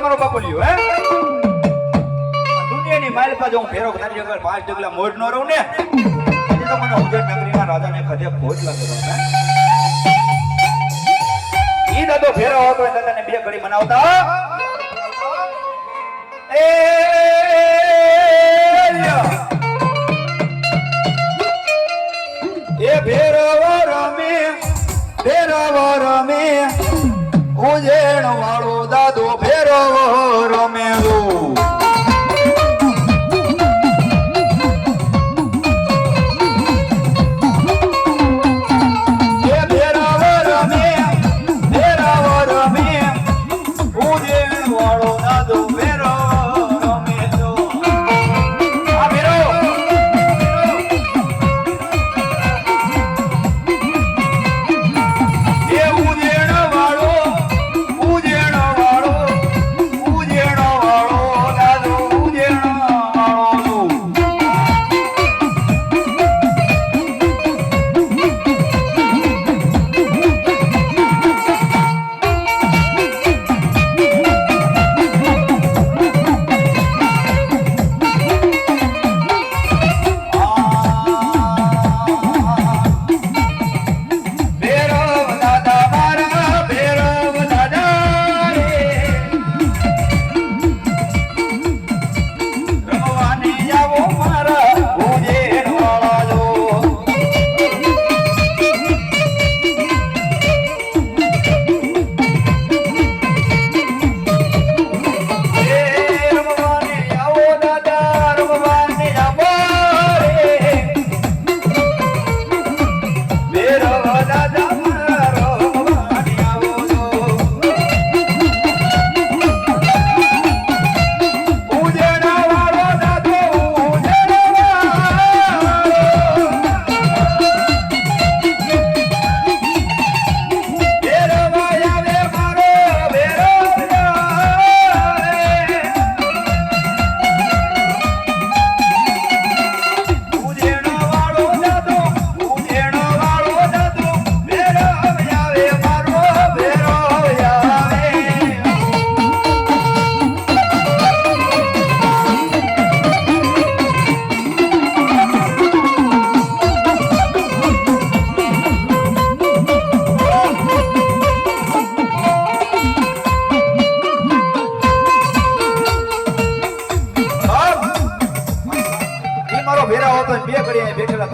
મારો બાપુ લ્યો હે દુનિયાની માલપા જો ફેરો તારી આગળ 5 ડગલા મોડ નો રહું ને આજે તો મને ઉજ્જૈન નગરીના રાજાને ખદે ભોજ લાગેલો હે ઈ દાદો ફેરો હતો એ દાદાને બે ઘડી મનાવતા એ ફેરવ રમે ઉજેણ વાળો દાદો ફેરવ રમેલો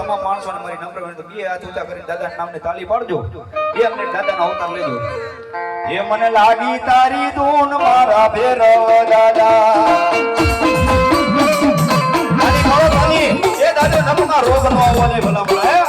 તમામ માણસોને મારી નમ્ર વિનંતી બે હાથ ઊંચા કરીને દાદાના નામને તાળી પાડજો એ અમને દાદાનો અવતાર લેજો એ મને લાગી તારી ધૂન મારા ભેરવ દાદા તારી ખાઓ તારી એ દાદા નમના રોગ નો આવવા દે ભલા ભલા